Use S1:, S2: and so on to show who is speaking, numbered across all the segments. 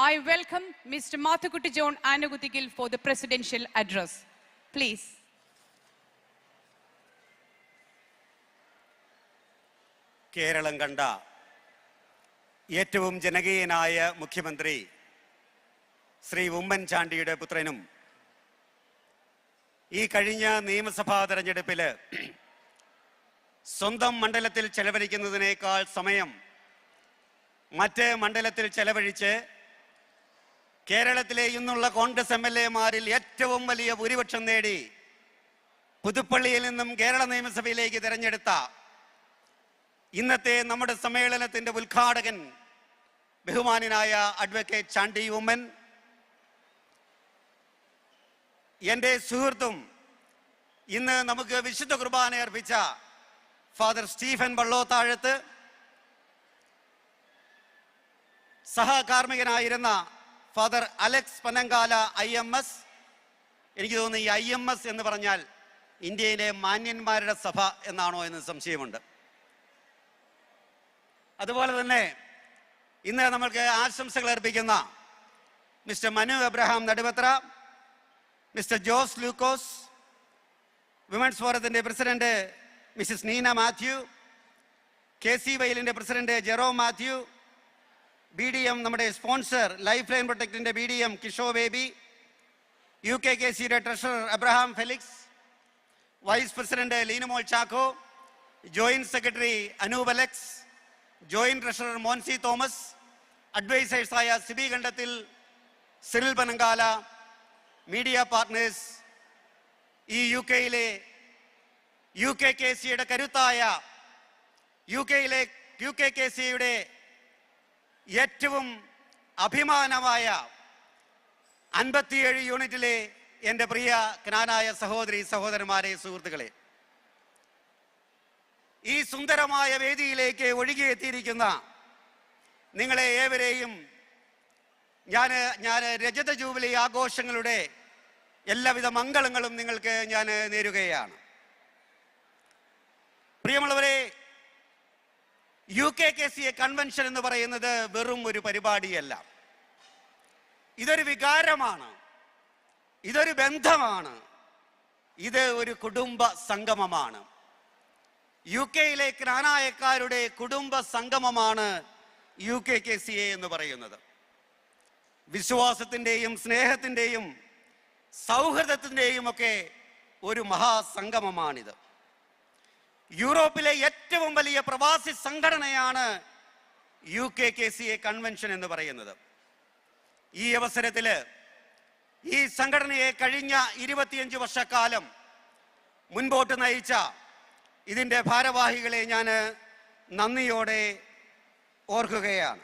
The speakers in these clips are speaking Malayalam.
S1: I welcome Mr. Mathukutti John Annakuthikil for the presidential address. Please.
S2: Keralam കണ്ട ഏറ്റവും ജനകീയനായ മുഖ്യമന്ത്രി ശ്രീ ഉമ്മൻചാണ്ടിയുടെ പുത്രനും ഈ കഴിഞ്ഞ നിയമസഭാ തെരഞ്ഞെടുപ്പിൽ സ്വന്തം മണ്ഡലത്തിൽ ചെലവഴിക്കുന്നതിനേക്കാൾ സമയം മറ്റ് മണ്ഡലത്തിൽ ചെലവഴിച്ച് കേരളത്തിലെ ഇന്നുള്ള കോൺഗ്രസ് MLA-മാരിൽ ഏറ്റവും വലിയ ഭൂരിപക്ഷം നേടി പുതുപ്പള്ളിയിൽ നിന്നും കേരള നിയമസഭയിലേക്ക് തിരഞ്ഞെടുത്ത ഇന്നത്തെ നമ്മുടെ സമ്മേളനത്തിന്റെ ഉദ്ഘാടകൻ ബഹുമാന്യനായ അഡ്വക്കേറ്റ് ചാണ്ടി ഉമ്മൻ, എൻ്റെ സുഹൃത്തും ഇന്ന് നമുക്ക് വിശുദ്ധ കുർബാന അർപ്പിച്ച ഫാദർ സ്റ്റീഫൻ വള്ളോത്താഴത്ത്, സഹകാർമ്മികനായിരുന്ന ഫാദർ അലക്സ് പനങ്കാല IMS. എനിക്ക് തോന്നുന്നു ഈ IMS എന്ന് പറഞ്ഞാൽ ഇന്ത്യയിലെ മാന്യന്മാരുടെ സഭ എന്നാണോ എന്ന് സംശയമുണ്ട്. അതുപോലെ തന്നെ ഇന്ന് നമ്മൾക്ക് ആശംസകൾ അർപ്പിക്കുന്ന mister Manu Abraham Naduvathra, mister Jose Lukose, women's ഫോറത്തിൻ്റെ president missus Neena Mathew, KC വൈലിൻ്റെ പ്രസിഡന്റ് ജെറോം മാത്യു, BDM നമ്മുടെ സ്പോൺസർ ലൈഫ് ലൈൻ പ്രൊട്ടക്റ്റിൻ്റെ BDM കിഷോ ബേബി, UKKCയുടെ treasurer Abraham Felix, vice president Leenumol Chacko, joint secretary Anoop Alex, joint treasurer Moncy Thomas, അഡ്വൈസേഴ്സായ Siby Kandathil, Cyril Panankala, media partners, ഈ UK-യിലെ UKKCയുടെ കരുത്തായ UKKCയുടെ ഏറ്റവും അഭിമാനമായ 57 യൂണിറ്റിലെ എൻ്റെ പ്രിയ ജ്ഞാനായ സഹോദരി സഹോദരന്മാരെ, സുഹൃത്തുക്കളെ, ഈ സുന്ദരമായ വേദിയിലേക്ക് ഒഴുകിയെത്തിയിരിക്കുന്ന നിങ്ങളെ ഏവരെയും ഞാൻ രജത ജൂബിലി ആഘോഷങ്ങളുടെ എല്ലാവിധ മംഗളങ്ങളും നിങ്ങൾക്ക് ഞാൻ നേരുകയാണ്. പ്രിയമുള്ളവരെ, UKKCA കൺവെൻഷൻ എന്ന് പറയുന്നത് വെറും ഒരു പരിപാടിയല്ല. ഇതൊരു വികാരമാണ്, ഇതൊരു ബന്ധമാണ്, ഇത് ഒരു കുടുംബ സംഗമമാണ്. UK-യിലെ ജ്ഞാനായക്കാരുടെ കുടുംബ സംഗമമാണ് UKKCA എന്ന് പറയുന്നത്. വിശ്വാസത്തിൻ്റെയും സ്നേഹത്തിൻ്റെയും സൗഹൃദത്തിൻ്റെയും ഒക്കെ ഒരു മഹാസംഗമമാണിത്. യൂറോപ്പിലെ ഏറ്റവും വലിയ പ്രവാസി സംഘടനയാണ് UKKCA കൺവെൻഷൻ എന്ന് പറയുന്നത്. ഈ അവസരത്തിൽ ഈ സംഘടനയെ കഴിഞ്ഞ 25 വർഷക്കാലം മുൻപോട്ട് നയിച്ച ഇതിൻ്റെ ഭാരവാഹികളെ ഞാൻ നന്ദിയോടെ ഓർക്കുകയാണ്.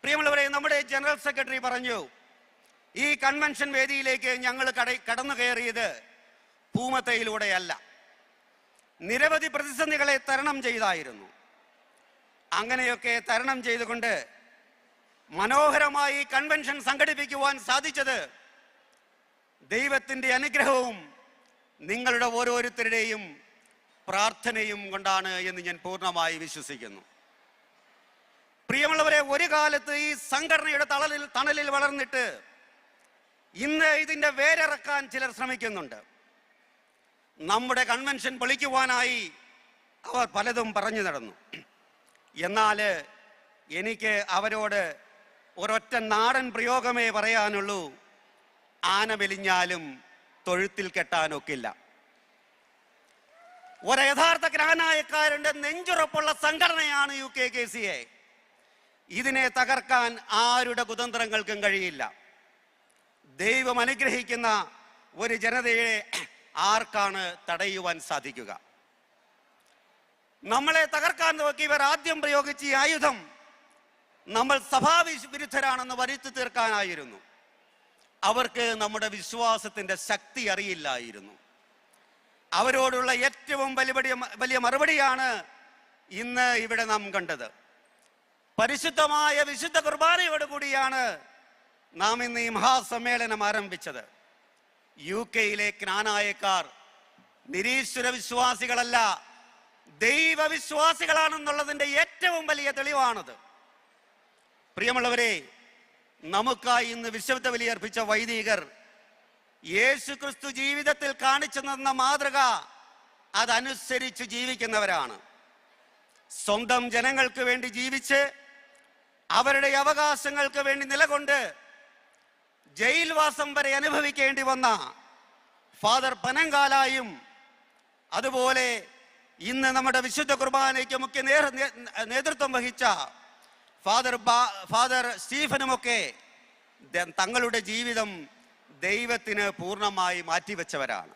S2: പ്രിയമുള്ളവരെ, നമ്മുടെ ജനറൽ സെക്രട്ടറി പറഞ്ഞു, ഈ കൺവെൻഷൻ വേദിയിലേക്ക് ഞങ്ങൾ കടന്നു കയറിയത് പൂമത്തയിലൂടെയല്ല, നിരവധി പ്രതിസന്ധികളെ തരണം ചെയ്തായിരുന്നു. അങ്ങനെയൊക്കെ തരണം ചെയ്തുകൊണ്ട് മനോഹരമായി കൺവെൻഷൻ സംഘടിപ്പിക്കുവാൻ സാധിച്ചത് ദൈവത്തിൻ്റെ അനുഗ്രഹവും നിങ്ങളുടെ ഓരോരുത്തരുടെയും പ്രാർത്ഥനയും കൊണ്ടാണ് എന്ന് ഞാൻ പൂർണ്ണമായി വിശ്വസിക്കുന്നു. പ്രിയമുള്ളവരെ, ഒരു കാലത്ത് ഈ സംഘടനയുടെ തണലിൽ വളർന്നിട്ട് ഇന്ന് ഇതിൻ്റെ വേരിറക്കാൻ ചിലർ ശ്രമിക്കുന്നുണ്ട്. നമ്മുടെ കൺവെൻഷൻ പൊളിക്കുവാനായി അവർ പലതും പറഞ്ഞു നടന്നു. എന്നാൽ എനിക്ക് അവരോട് ഒരൊറ്റ നാടൻ പ്രയോഗമേ പറയാനുള്ളൂ: ആന മെലിഞ്ഞാലും തൊഴുത്തിൽ കെട്ടാനൊക്കില്ല. ഒരു യഥാർത്ഥ ജ്ഞാനായക്കാരൻ്റെ നെഞ്ചുറപ്പുള്ള സംഘടനയാണ് UKKCA. ഇതിനെ തകർക്കാൻ ആരുടെ കുതന്ത്രങ്ങൾക്കും കഴിയില്ല. ദൈവം അനുഗ്രഹിക്കുന്ന ഒരു ജനതയെ ആർക്കാണ് തടയുവാൻ സാധിക്കുക? നമ്മളെ തകർക്കാൻ നോക്കിയവർ ആദ്യം പ്രയോഗിച്ച ഈ ആയുധം നമ്മൾ സഭാവിരുദ്ധരാണെന്ന് വരുത്തി തീർക്കാനായിരുന്നു. അവർക്ക് നമ്മുടെ വിശ്വാസത്തിൻ്റെ ശക്തി അറിയില്ലായിരുന്നു. അവരോടുള്ള ഏറ്റവും വലിയ മറുപടിയാണ് ഇന്ന് ഇവിടെ നാം കണ്ടത്. പരിശുദ്ധമായ വിശുദ്ധ കുർബാനയോടുകൂടിയാണ് നാം ഇന്ന് ഈ മഹാസമ്മേളനം ആരംഭിച്ചത്. UK-യിലെ ജ്ഞാനായക്കാർ നിരീശ്വര വിശ്വാസികളല്ല, ദൈവവിശ്വാസികളാണെന്നുള്ളതിൻ്റെ ഏറ്റവും വലിയ തെളിവാണത്. പ്രിയമുള്ളവരെ, നമുക്കായി ഇന്ന് വിശുദ്ധ ബലിയർപ്പിച്ച വൈദികർ യേശു ക്രിസ്തു ജീവിതത്തിൽ കാണിച്ചു തന്ന മാതൃക അതനുസരിച്ച് ജീവിക്കുന്നവരാണ്. സ്വന്തം ജനങ്ങൾക്ക് വേണ്ടി ജീവിച്ച് അവരുടെ അവകാശങ്ങൾക്ക് വേണ്ടി നിലകൊണ്ട് ജയിൽവാസം വരെ അനുഭവിക്കേണ്ടി വന്ന ഫാദർ പനങ്കാലായും അതുപോലെ ഇന്ന് നമ്മുടെ വിശുദ്ധ കുർബാനയ്ക്ക് മുഖ്യ നേതൃത്വം വഹിച്ച ഫാദർ സ്റ്റീഫനുമൊക്കെ തങ്ങളുടെ ജീവിതം ദൈവത്തിന് പൂർണ്ണമായി മാറ്റിവെച്ചവരാണ്.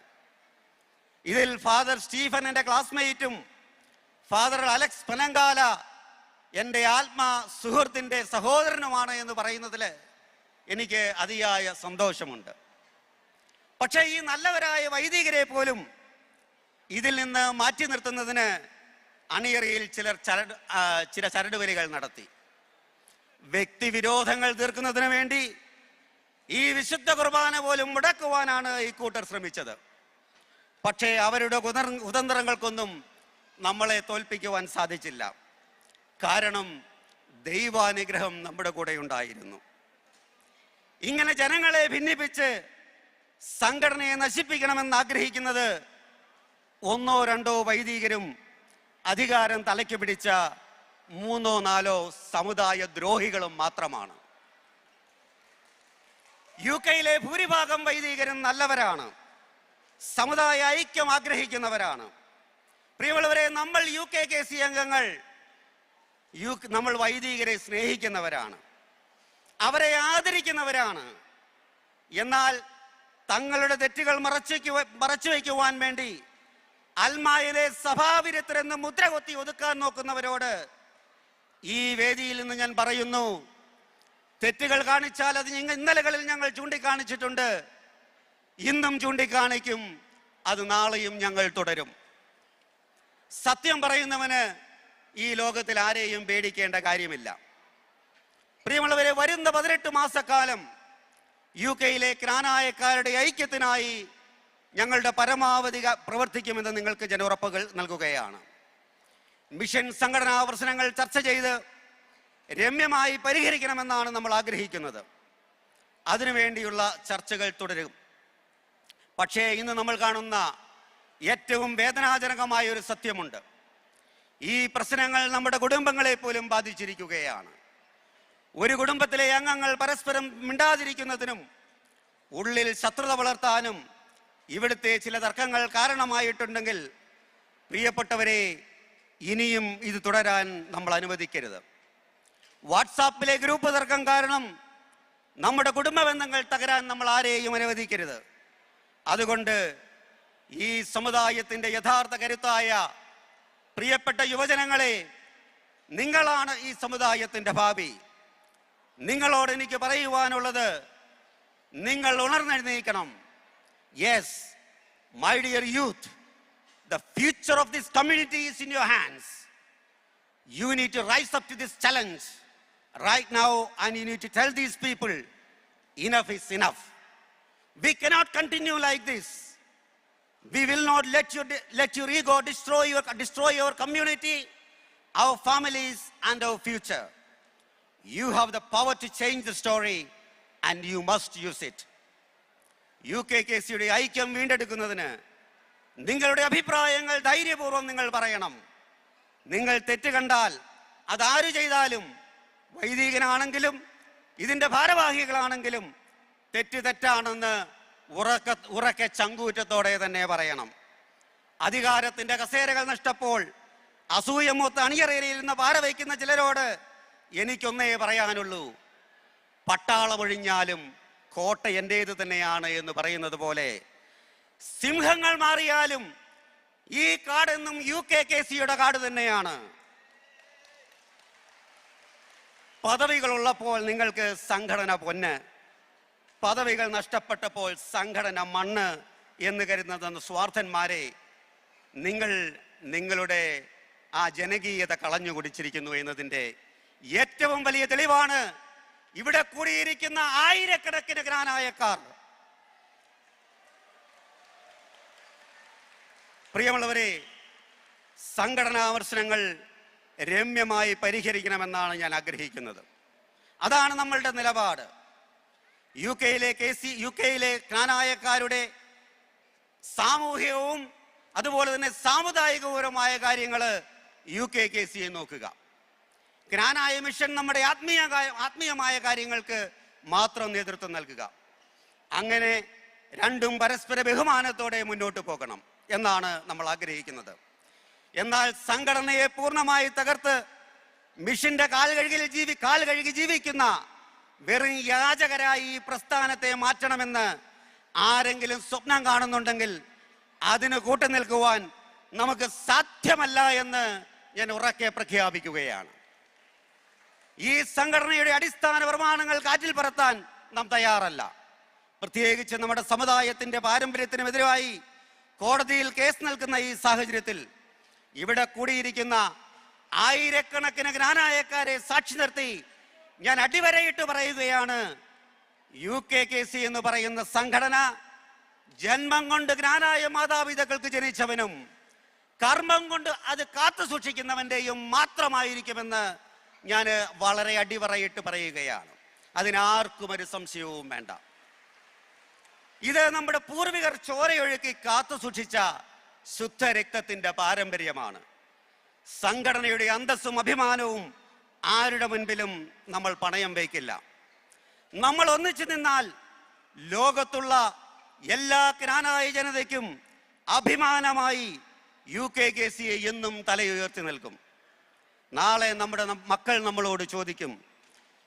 S2: ഇതിൽ ഫാദർ സ്റ്റീഫൻ എൻ്റെ ക്ലാസ്മേറ്റും ഫാദർ അലക്സ് പനങ്കാല എൻ്റെ ആത്മാ സുഹൃത്തിൻ്റെ സഹോദരനുമാണ് എന്ന് പറയുന്നതിൽ എനിക്ക് അതിയായ സന്തോഷമുണ്ട്. പക്ഷേ ഈ നല്ലവരായ വൈദികരെ പോലും ഇതിൽ നിന്ന് മാറ്റി നിർത്തുന്നതിന് അണിയറയിൽ ചില ചരടുവലികൾ നടത്തി. വ്യക്തിവിരോധങ്ങൾ തീർക്കുന്നതിന് വേണ്ടി ഈ വിശുദ്ധ കുർബാന പോലും മുടക്കുവാനാണ് ഈ കൂട്ടർ ശ്രമിച്ചത്. പക്ഷേ അവരുടെ കുതന്ത്രങ്ങൾക്കൊന്നും നമ്മളെ തോൽപ്പിക്കുവാൻ സാധിച്ചില്ല. കാരണം ദൈവാനുഗ്രഹം നമ്മുടെ കൂടെ ഉണ്ടായിരുന്നു. ഇങ്ങനെ ജനങ്ങളെ ഭിന്നിപ്പിച്ച് സംഘടനയെ നശിപ്പിക്കണമെന്ന് ആഗ്രഹിക്കുന്നത് ഒന്നോ രണ്ടോ വൈദികരും അധികാരം തലയ്ക്ക് പിടിച്ച 3-4 സമുദായ ദ്രോഹികളും മാത്രമാണ്. UK-യിലെ ഭൂരിഭാഗം വൈദികരും നല്ലവരാണ്, സമുദായ ഐക്യം ആഗ്രഹിക്കുന്നവരാണ്. പ്രിയമുള്ളവരെ, നമ്മൾ UKKC അംഗങ്ങൾ നമ്മൾ വൈദികരെ സ്നേഹിക്കുന്നവരാണ്, അവരെ ആദരിക്കുന്നവരാണ്. എന്നാൽ തങ്ങളുടെ തെറ്റുകൾ മറച്ചു വയ്ക്കുവാൻ വേണ്ടി അൽമായിലെ സഭാവിരുദ്ധരെന്ന് മുദ്ര കൊത്തി ഒതുക്കാൻ നോക്കുന്നവരോട് ഈ വേദിയിൽ നിന്ന് ഞാൻ പറയുന്നു, തെറ്റുകൾ കാണിച്ചാൽ അത് ഇന്നലകളിൽ ഞങ്ങൾ ചൂണ്ടിക്കാണിച്ചിട്ടുണ്ട്, ഇന്നും ചൂണ്ടിക്കാണിക്കും, അത് നാളെയും ഞങ്ങൾ തുടരും. സത്യം പറയുന്നവന് ഈ ലോകത്തിൽ ആരെയും പേടിക്കേണ്ട കാര്യമില്ല. പ്രിയമുള്ളവരെ, വരുന്ന 18 മാസക്കാലം UK-യിലെ ക്നാനായക്കാരുടെ ഐക്യത്തിനായി ഞങ്ങളുടെ പരമാവധി പ്രവർത്തിക്കുമെന്ന് നിങ്ങൾക്ക് ജനഉറപ്പുകൾ നൽകുകയാണ്. മിഷൻ സംഘടനാ പ്രശ്നങ്ങൾ ചർച്ച ചെയ്ത് രമ്യമായി പരിഹരിക്കണമെന്നാണ് നമ്മൾ ആഗ്രഹിക്കുന്നത്. അതിനുവേണ്ടിയുള്ള ചർച്ചകൾ തുടരും. പക്ഷേ ഇന്ന് നമ്മൾ കാണുന്ന ഏറ്റവും വേദനാജനകമായ ഒരു സത്യമുണ്ട്. ഈ പ്രശ്നങ്ങൾ നമ്മുടെ കുടുംബങ്ങളെ പോലും ബാധിച്ചിരിക്കുകയാണ്. ഒരു കുടുംബത്തിലെ അംഗങ്ങൾ പരസ്പരം മിണ്ടാതിരിക്കുന്നതിനും ഉള്ളിൽ ശത്രുത വളർത്താനും ഇവിടുത്തെ ചില തർക്കങ്ങൾ കാരണമായിട്ടുണ്ടെങ്കിൽ പ്രിയപ്പെട്ടവരെ, ഇനിയും ഇത് തുടരാൻ നമ്മൾ അനുവദിക്കരുത്. വാട്സാപ്പിലെ ഗ്രൂപ്പ് തർക്കം കാരണം നമ്മുടെ കുടുംബ ബന്ധങ്ങൾ തകരാൻ നമ്മൾ ആരെയും അനുവദിക്കരുത്. അതുകൊണ്ട് ഈ സമുദായത്തിൻ്റെ യഥാർത്ഥ കരുത്തായ പ്രിയപ്പെട്ട യുവജനങ്ങളെ, നിങ്ങളാണ് ഈ സമുദായത്തിൻ്റെ ഭാവി. നിങ്ങളോട് എനിക്ക് പറയുവാനുള്ളത്, നിങ്ങൾ ഉണർന്നെഴുന്നേൽക്കണം. Yes, my dear youth, the future of this community is in your hands. You need to rise up to this challenge right now, and you need to tell these people, enough is enough. We cannot continue like this. We will not let your ego destroy your community, our families, and our future. You have the power to change the story, and you must use it. UKKC-യുടെ ഐക്യം വീണ്ടെടുക്കുന്നതിന് നിങ്ങളുടെ അഭിപ്രായങ്ങൾ ധൈര്യപൂർവ്വം നിങ്ങൾ പറയണം. നിങ്ങൾ തെറ്റ് കണ്ടാൽ അതാരു ചെയ്താലും, വൈദികനാണെങ്കിലും ഇതിൻ്റെ ഭാരവാഹികളാണെങ്കിലും, തെറ്റാണെന്ന് ഉറക്കെ ചങ്കൂറ്റത്തോടെ തന്നെ പറയണം. അധികാരത്തിൻ്റെ കസേരകൾ നഷ്ടപ്പോൾ അസൂയമൊത്ത് അണിയറയിലിരുന്ന് പാര വയ്ക്കുന്ന ചിലരോട് എനിക്കൊന്നേ പറയാനുള്ളൂ, പട്ടാളമൊഴിഞ്ഞാലും കോട്ട എൻ്റേത് തന്നെയാണ് എന്ന് പറയുന്നത് പോലെ, സിംഹങ്ങൾ മാറിയാലും ഈ കാടെന്നും UKKC-യുടെ കാട് തന്നെയാണ്. പദവികളുള്ളപ്പോൾ നിങ്ങൾക്ക് സംഘടന പൊന്ന്, പദവികൾ നഷ്ടപ്പെട്ടപ്പോൾ സംഘടന മണ്ണ് എന്ന് കരുതുന്ന സ്വാർത്ഥന്മാരെ, നിങ്ങൾ നിങ്ങളുടെ ആ ജനകീയത കളഞ്ഞു കുടിച്ചിരിക്കുന്നു എന്നതിൻ്റെ ഏറ്റവും വലിയ തെളിവാണ് ഇവിടെ കൂടിയിരിക്കുന്ന ആയിരക്കണക്കിന് ജ്ഞാനായക്കാർ. പ്രിയമുള്ളവരെ, സംഘടനാ പ്രശ്നങ്ങൾ രമ്യമായി പരിഹരിക്കണമെന്നാണ് ഞാൻ ആഗ്രഹിക്കുന്നത്. അതാണ് നമ്മളുടെ നിലപാട്. യു കെയിലെ ജ്ഞാനായക്കാരുടെ സാമൂഹികവും അതുപോലെ തന്നെ സാമുദായികപരമായ കാര്യങ്ങൾ UKKC നോക്കുക. ജ്ഞാനായ മിഷൻ നമ്മുടെ ആത്മീയമായ കാര്യങ്ങൾക്ക് മാത്രം നേതൃത്വം നൽകുക. അങ്ങനെ രണ്ടും പരസ്പര ബഹുമാനത്തോടെ മുന്നോട്ട് പോകണം എന്നാണ് നമ്മൾ ആഗ്രഹിക്കുന്നത്. എന്നാൽ സംഘടനയെ പൂർണ്ണമായി തകർത്ത് മിഷന്റെ കാൽ കഴുകി ജീവിക്കുന്ന വെറും യാചകരായി ഈ പ്രസ്ഥാനത്തെ മാറ്റണമെന്ന് ആരെങ്കിലും സ്വപ്നം കാണുന്നുണ്ടെങ്കിൽ അതിന് കൂട്ടുനിൽക്കുവാൻ നമുക്ക് സാധ്യമല്ല എന്ന് ഞാൻ ഉറക്കെ പ്രഖ്യാപിക്കുകയാണ്. ഈ സംഘടനയുടെ അടിസ്ഥാന പ്രമാണങ്ങൾ കാറ്റിൽ പറത്താൻ നാം തയ്യാറല്ല. പ്രത്യേകിച്ച് നമ്മുടെ സമുദായത്തിന്റെ പാരമ്പര്യത്തിനെതിരായി കോടതിയിൽ കേസ് നൽകുന്ന ഈ സാഹചര്യത്തിൽ ഇവിടെ കൂടിയിരിക്കുന്ന ആയിരക്കണക്കിന് ജ്ഞാനായക്കാരെ സാക്ഷി നിർത്തി ഞാൻ അടിവരയിട്ട് പറയുകയാണ്, UKKC എന്ന് പറയുന്ന സംഘടന ജന്മം കൊണ്ട് ജ്ഞാനായ മാതാപിതാക്കൾക്ക് ജനിച്ചവനും കർമ്മം കൊണ്ട് അത് കാത്തു സൂക്ഷിക്കുന്നവന്റെയും മാത്രമായിരിക്കുമെന്ന് ഞാൻ വളരെ അടിവറയിട്ട് പറയുകയാണ്. അതിനാർക്കും ഒരു സംശയവും വേണ്ട. ഇത് നമ്മുടെ പൂർവികർ ചോരയൊഴുക്കി കാത്തു സൂക്ഷിച്ച ശുദ്ധരക്തത്തിന്റെ പാരമ്പര്യമാണ്. സംഘടനയുടെ അന്തസ്സും അഭിമാനവും ആരുടെ മുൻപിലും നമ്മൾ പണയം വയ്ക്കില്ല. നമ്മൾ ഒന്നിച്ചു നിന്നാൽ ലോകത്തുള്ള എല്ലാ ജ്ഞാനായ ജനതയ്ക്കും അഭിമാനമായി UKKC എന്നും തലയുയർത്തി നിൽക്കും. നാളെ നമ്മുടെ മക്കൾ നമ്മളോട് ചോദിക്കും,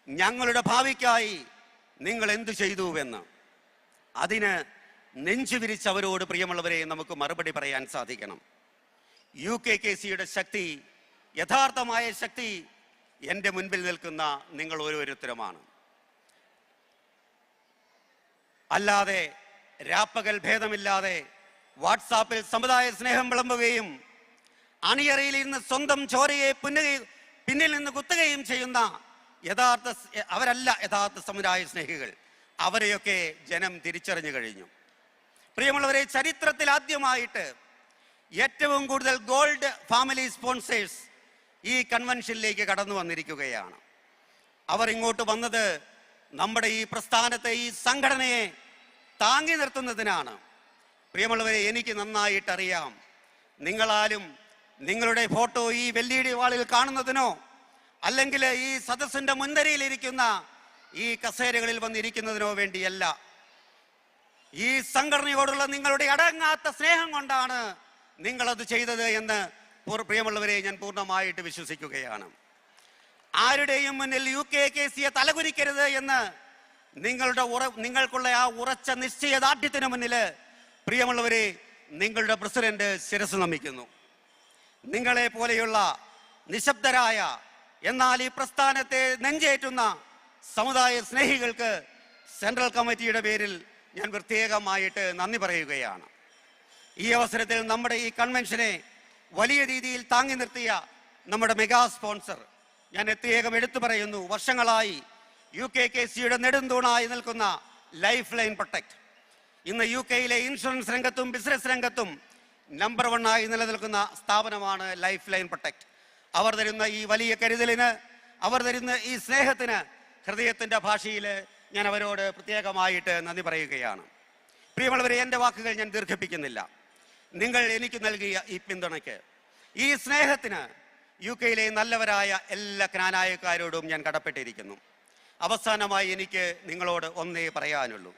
S2: ഞങ്ങളുടെ ഭാവിക്കായി നിങ്ങൾ എന്തു ചെയ്തുവെന്ന്. അതിന് നെഞ്ചുവിരിച്ച് അവരോട് പ്രിയമുള്ളവരെ നമുക്ക് മറുപടി പറയാൻ സാധിക്കണം. UKKCയുടെ ശക്തി, യഥാർത്ഥമായ ശക്തി എൻ്റെ മുൻപിൽ നിൽക്കുന്ന നിങ്ങൾ ഓരോരുത്തരുമാണ്. അല്ലാതെ രാപ്പകൽ ഭേദമില്ലാതെ വാട്സാപ്പിൽ സമുദായ സ്നേഹം വിളമ്പുകയും അണിയറയിൽ ഇരുന്ന് സ്വന്തം ചോരയെ പിന്നിൽ നിന്ന് കുത്തുകയും ചെയ്യുന്ന അവരല്ല യഥാർത്ഥ സമുദായ സ്നേഹികൾ. അവരെയൊക്കെ ജനം തിരിച്ചറിഞ്ഞു കഴിഞ്ഞു. പ്രിയമുള്ളവരെ, ചരിത്രത്തിൽ ആദ്യമായിട്ട് ഏറ്റവും കൂടുതൽ ഗോൾഡ് ഫാമിലി സ്പോൺസേഴ്സ് ഈ കൺവെൻഷനിലേക്ക് കടന്നു വന്നിരിക്കുകയാണ്. അവർ ഇങ്ങോട്ട് വന്നത് നമ്മുടെ ഈ പ്രസ്ഥാനത്തെ, ഈ സംഘടനയെ താങ്ങി നിർത്തുന്നതിനാണ്. പ്രിയമുള്ളവരെ, എനിക്ക് നന്നായിട്ടറിയാം, നിങ്ങളാലും നിങ്ങളുടെ ഫോട്ടോ ഈ LED വാളിൽ കാണുന്നതിനോ അല്ലെങ്കിൽ ഈ സദസ്സിന്റെ മുൻനിരയിലിരിക്കുന്ന ഈ കസേരകളിൽ വന്നിരിക്കുന്നതിനോ വേണ്ടിയല്ല. ഈ സംഘടനയോടുള്ള നിങ്ങളുടെ അടങ്ങാത്ത സ്നേഹം കൊണ്ടാണ് നിങ്ങളത് ചെയ്തത് എന്ന് പ്രിയമുള്ളവരെ ഞാൻ പൂർണ്ണമായിട്ട് വിശ്വസിക്കുകയാണ്. ആരുടെയും മുന്നിൽ UKKCയെ തലകുനിക്കരുത് എന്ന് നിങ്ങൾക്കുള്ള ആ ഉറച്ച നിശ്ചയദാർഢ്യത്തിന് മുന്നിൽ പ്രിയമുള്ളവരെ നിങ്ങളുടെ പ്രസിഡന്റ് ശിരസ് നമിക്കുന്നു. നിങ്ങളെ പോലെയുള്ള നിശബ്ദരായ എന്നാൽ ഈ പ്രസ്ഥാനത്തെ നെഞ്ചേറ്റുന്ന സമുദായ സ്നേഹികൾക്ക് സെൻട്രൽ കമ്മിറ്റിയുടെ പേരിൽ ഞാൻ പ്രത്യേകമായിട്ട് നന്ദി പറയുകയാണ്. ഈ അവസരത്തിൽ നമ്മുടെ ഈ കൺവെൻഷനെ വലിയ രീതിയിൽ താങ്ങി നിർത്തിയ നമ്മുടെ മെഗാ സ്പോൺസർ ഞാൻ പ്രത്യേകം എടുത്തു പറയുന്നു. വർഷങ്ങളായി UKKCയുടെ നെടുന്തൂണായി നിൽക്കുന്ന ലൈഫ് ലൈൻ പ്രൊട്ടക്ട്, ഇന്ന് UKയിലെ ഇൻഷുറൻസ് രംഗത്തും ബിസിനസ് രംഗത്തും നമ്പർ 1 ആയി നിലനിൽക്കുന്ന സ്ഥാപനമാണ് ലൈഫ് ലൈൻ പ്രൊട്ടക്ട്. അവർ തരുന്ന ഈ വലിയ കരുതലിന്, അവർ തരുന്ന ഈ സ്നേഹത്തിന് ഹൃദയത്തിൻ്റെ ഭാഷയിൽ ഞാൻ അവരോട് പ്രത്യേകമായിട്ട് നന്ദി പറയുകയാണ്. പ്രിയമുള്ളവരെ, എൻ്റെ വാക്കുകൾ ഞാൻ ദീർഘിപ്പിക്കുന്നില്ല. നിങ്ങൾ എനിക്ക് നൽകിയ ഈ പിന്തുണയ്ക്ക്, ഈ സ്നേഹത്തിന് UKയിലെ നല്ലവരായ എല്ലാ ജ്ഞാനായക്കാരോടും ഞാൻ കടപ്പെട്ടിരിക്കുന്നു. അവസാനമായി എനിക്ക് നിങ്ങളോട് ഒന്നേ പറയാനുള്ളൂ.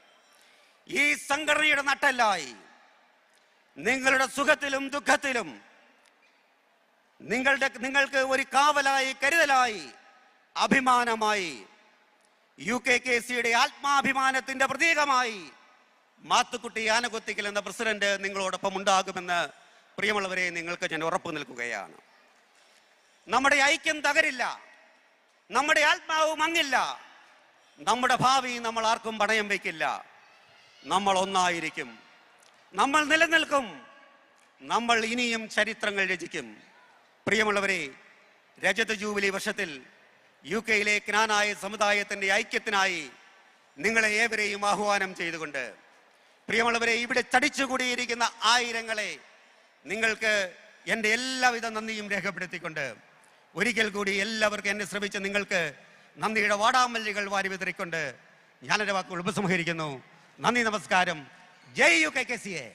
S2: ഈ സംഘടനയുടെ നട്ടെല്ലായി, നിങ്ങളുടെ സുഖത്തിലും ദുഃഖത്തിലും നിങ്ങൾക്ക് ഒരു കാവലായി, കരുതലായി, അഭിമാനമായി, UKKCയുടെ ആത്മാഭിമാനത്തിന്റെ പ്രതീകമായി മാത്തുക്കുട്ടി ആനകുത്തിക്കൽ എന്ന പ്രസിഡന്റ് നിങ്ങളോടൊപ്പം ഉണ്ടാകുമെന്ന് പ്രിയമുള്ളവരെ നിങ്ങൾക്ക് ഞാൻ ഉറപ്പു നിൽക്കുകയാണ്. നമ്മുടെ ഐക്യം തകരില്ല, നമ്മുടെ ആത്മാവ് മങ്ങില്ല, നമ്മുടെ ഭാവി നമ്മൾ ആർക്കും പണയം വയ്ക്കില്ല. നമ്മൾ ഒന്നായിരിക്കും, നമ്മൾ നിലനിൽക്കും, നമ്മൾ ഇനിയും ചരിത്രങ്ങൾ രചിക്കും. പ്രിയമുള്ളവരെ, രജത ജൂബിലി വർഷത്തിൽ UKയിലെ ജ്ഞാനായ സമുദായത്തിന്റെ ഐക്യത്തിനായി നിങ്ങളെ ഏവരെയും ആഹ്വാനം ചെയ്തുകൊണ്ട്, പ്രിയമുള്ളവരെ, ഇവിടെ ചടിച്ചുകൂടിയിരിക്കുന്ന ആയിരങ്ങളെ നിങ്ങൾക്ക് എൻ്റെ എല്ലാവിധ നന്ദിയും രേഖപ്പെടുത്തിക്കൊണ്ട് ഒരിക്കൽ കൂടി എല്ലാവർക്കും എന്നെ ശ്രമിച്ച് നിങ്ങൾക്ക് നന്ദിയുടെ വാടാമല്ലികൾ വാരി വിതറിക്കൊണ്ട് ഞാൻ എൻ്റെ വാക്കുകൾ ഉപസംഹരിക്കുന്നു. നന്ദി, നമസ്കാരം. ജയ് യു KKCA.